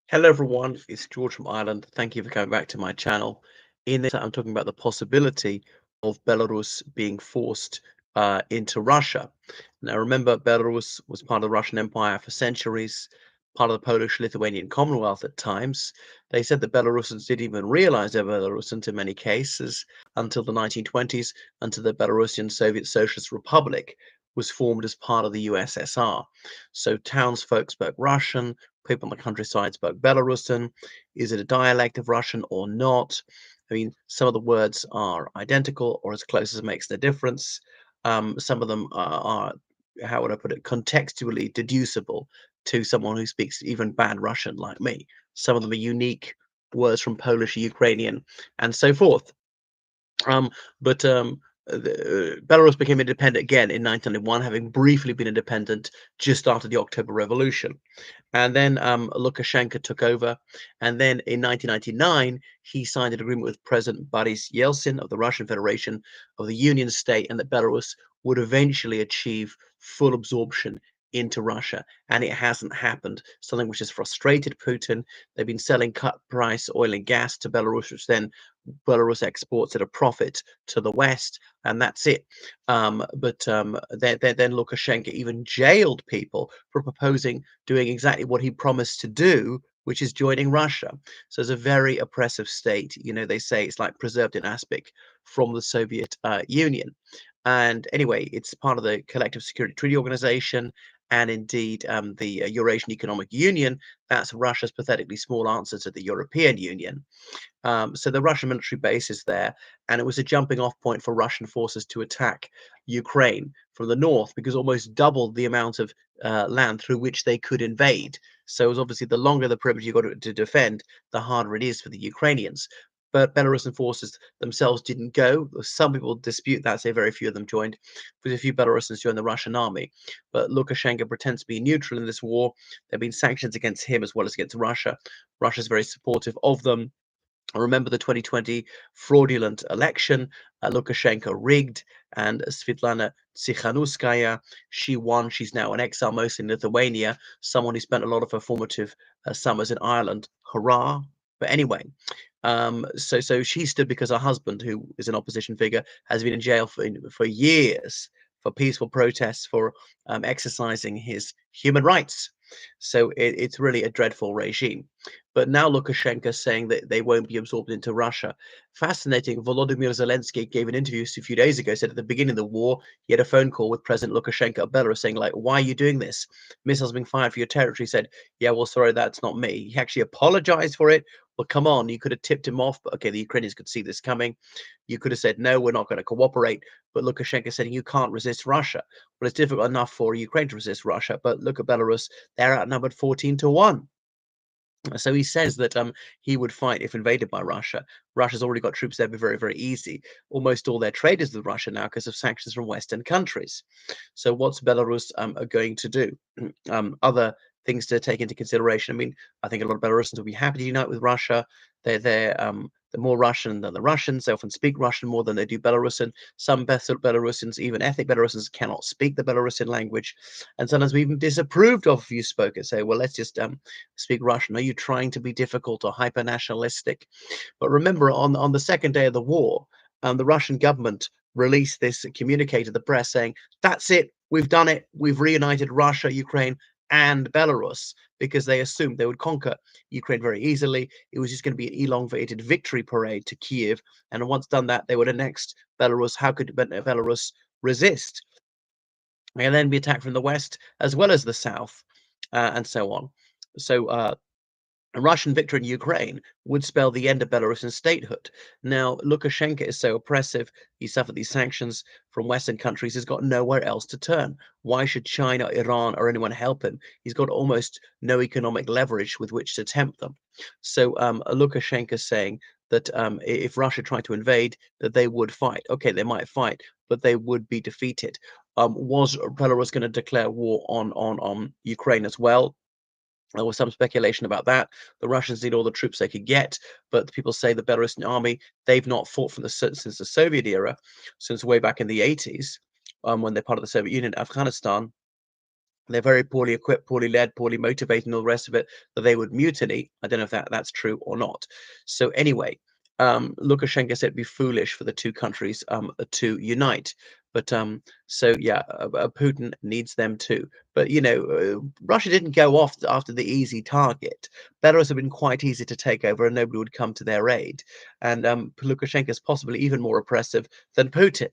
Hello everyone, it's George from Ireland. Thank you for coming back to my channel. In this, I'm talking about the possibility of Belarus being forced into Russia. Now, remember, Belarus was part of the Russian Empire for centuries, part of the Polish-Lithuanian Commonwealth at times. They said that Belarusians didn't even realize they were Belarusians in many cases until the 1920s, until the Belarusian Soviet Socialist Republic was formed as part of the USSR. So townsfolk spoke Russian, people in the countryside spoke Belarusian. Is it a dialect of Russian or not? I mean, some of the words are identical or as close as it makes no difference. Some of them are, how would I put it, contextually deducible to someone who speaks even bad Russian like me. Some of them are unique words from Polish, Ukrainian, and so forth. Um, but Belarus became independent again in 1991, having briefly been independent just after the October Revolution. And then Lukashenko took over. And then in 1999, he signed an agreement with President Boris Yeltsin of the Russian Federation of the Union State, and that Belarus would eventually achieve full absorption into Russia. And it hasn't happened, something which has frustrated Putin. They've been selling cut price oil and gas to Belarus, which then Belarus exports at a profit to the West, and that's it. Then Lukashenko even jailed people for proposing doing exactly what he promised to do, which is joining Russia. So it's a very oppressive state. You know, they say it's like preserved in aspic from the Soviet Union. And anyway, it's part of the Collective Security Treaty Organization and indeed the Eurasian Economic Union. That's Russia's pathetically small answer to the European Union. So the Russian military base is there, and it was a jumping off point for Russian forces to attack Ukraine from the north because almost doubled the amount of land through which they could invade. So it was obviously the longer the perimeter you got to defend, the harder it is for the Ukrainians. But Belarusian forces themselves didn't go. Some people dispute that, say very few of them joined, because a few Belarusians joined the Russian army. But Lukashenko pretends to be neutral in this war. There have been sanctions against him as well as against Russia. Russia's very supportive of them. I remember the 2020 fraudulent election. Lukashenko rigged, and Svitlana Tsikhanouskaya, she won. She's now in exile, mostly in Lithuania, someone who spent a lot of her formative summers in Ireland. Hurrah! But anyway, so she stood because her husband, who is an opposition figure, has been in jail for years for peaceful protests, for exercising his human rights. So it's really a dreadful regime. But now Lukashenko is saying that they won't be absorbed into Russia. Fascinating. Volodymyr Zelensky gave an interview a few days ago, said at the beginning of the war, he had a phone call with President Lukashenko of Belarus saying, like, why are you doing this? Missiles being fired for your territory. He said, yeah, well, sorry, that's not me. He actually apologized for it. Well, come on, you could have tipped him off, but okay, the Ukrainians could see this coming. You could have said, no, we're not going to cooperate. But Lukashenko said, you can't resist Russia. Well, it's difficult enough for Ukraine to resist Russia, but look at Belarus, they're outnumbered 14-1. So he says that he would fight if invaded by Russia. Russia's already got troops there, be very, very easy. Almost all their trade is with Russia now because of sanctions from Western countries. So what's Belarus are going to do? Other things to take into consideration. I mean, I think a lot of Belarusians will be happy to unite with Russia. They're more Russian than the Russians. They often speak Russian more than they do Belarusian. Some Belarusians, even ethnic Belarusians, cannot speak the Belarusian language, and sometimes we even disapproved of if you spoke it. Say, well, let's just speak Russian. Are you trying to be difficult or hyper nationalistic? But remember, on the second day of the war, the Russian government released this communique to the press saying, "That's it, we've done it, we've reunited Russia, Ukraine, and Belarus," because they assumed they would conquer Ukraine very easily. It was just going to be an elongated victory parade to Kiev, and once done that, they would annex Belarus. How could Belarus resist? And then be attacked from the west as well as the south, and so on. So a Russian victory in Ukraine would spell the end of Belarusian statehood. Now, Lukashenko is so oppressive, he suffered these sanctions from Western countries, he's got nowhere else to turn. Why should China, Iran, or anyone help him? He's got almost no economic leverage with which to tempt them. So Lukashenko is saying that if Russia tried to invade, that they would fight. Okay, they might fight, but they would be defeated. Was Belarus going to declare war on Ukraine as well? There was some speculation about that. The Russians need all the troops they could get, but people say the Belarusian army, they've not fought since the Soviet era, since way back in the 80s, when they're part of the Soviet Union, Afghanistan. They're very poorly equipped, poorly led, poorly motivated, and all the rest of it, that they would mutiny. I don't know if that's true or not. So anyway, Lukashenko said it'd be foolish for the two countries to unite. But so yeah, Putin needs them too. But Russia didn't go off after the easy target. Belarus have been quite easy to take over, and nobody would come to their aid. And Lukashenko is possibly even more oppressive than Putin.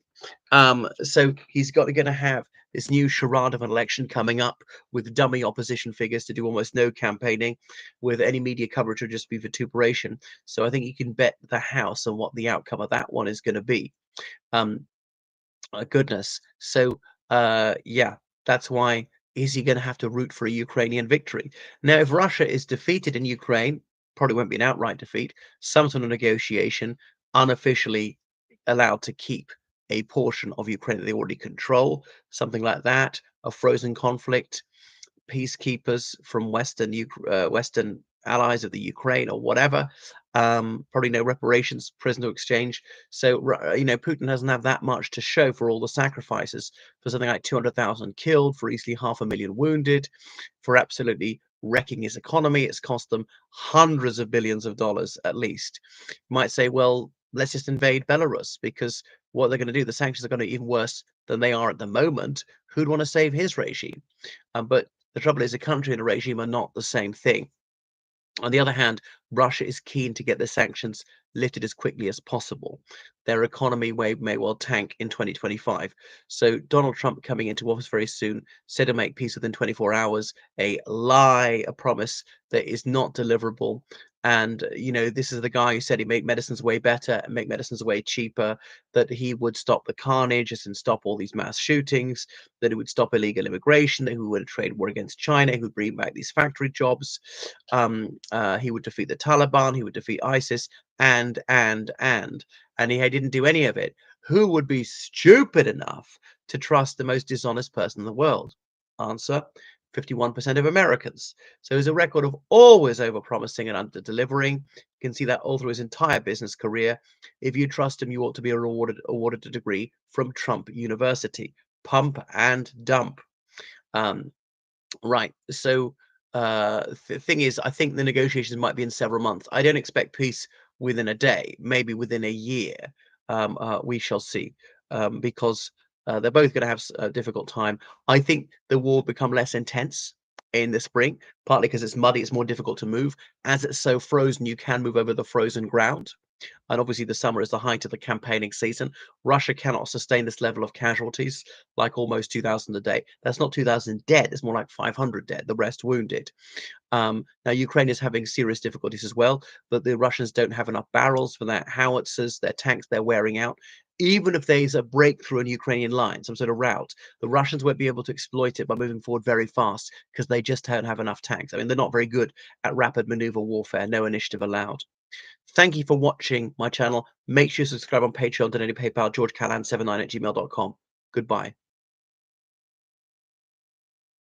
So he's going to have this new charade of an election coming up with dummy opposition figures to do almost no campaigning, with any media coverage will just be vituperation. So I think you can bet the house on what the outcome of that one is going to be. Um, goodness. So yeah, that's why is he going to have to root for a Ukrainian victory? Now, if Russia is defeated in Ukraine, probably won't be an outright defeat, some sort of negotiation, unofficially allowed to keep a portion of Ukraine that they already control, something like that, a frozen conflict, peacekeepers from Western allies of the Ukraine or whatever. Probably no reparations, prisoner exchange. So Putin doesn't have that much to show for all the sacrifices, for something like 200,000 killed, for easily 500,000 wounded, for absolutely wrecking his economy. It's cost them hundreds of billions of dollars at least. You might say, well, let's just invade Belarus, because what they're going to do, the sanctions are going to be even worse than they are at the moment. Who'd want to save his regime? But the trouble is, a country and a regime are not the same thing. On the other hand, Russia is keen to get the sanctions lifted as quickly as possible. Their economy may well tank in 2025. So Donald Trump, coming into office very soon, said to make peace within 24 hours, a lie, a promise that is not deliverable. And this is the guy who said he'd make medicines way better and make medicines way cheaper, that he would stop the carnage and stop all these mass shootings, that he would stop illegal immigration, that he would trade war against China, he would bring back these factory jobs. He would defeat the Taliban, he would defeat ISIS, and he didn't do any of it. Who would be stupid enough to trust the most dishonest person in the world? Answer: 51% of Americans. So he's a record of always overpromising and under-delivering. You can see that all through his entire business career. If you trust him, you ought to be awarded a degree from Trump University. Pump and dump. Um, Right. So, the thing is, I think the negotiations might be in several months. I don't expect peace within a day, maybe within a year. We shall see, because they're both going to have a difficult time. I think the war will become less intense in the spring, partly because it's muddy, it's more difficult to move. As it's so frozen, you can move over the frozen ground. And obviously, the summer is the height of the campaigning season. Russia cannot sustain this level of casualties, like almost 2,000 a day. That's not 2,000 dead, it's more like 500 dead, the rest wounded. Now, Ukraine is having serious difficulties as well, but the Russians don't have enough barrels for their howitzers, their tanks, they're wearing out. Even if there's a breakthrough in Ukrainian line, some sort of route, the Russians won't be able to exploit it by moving forward very fast, because they just don't have enough tanks. I mean, they're not very good at rapid maneuver warfare, no initiative allowed. Thank you for watching my channel. Make sure you subscribe on Patreon, donate to PayPal, georgecallahan79 at gmail.com. Goodbye.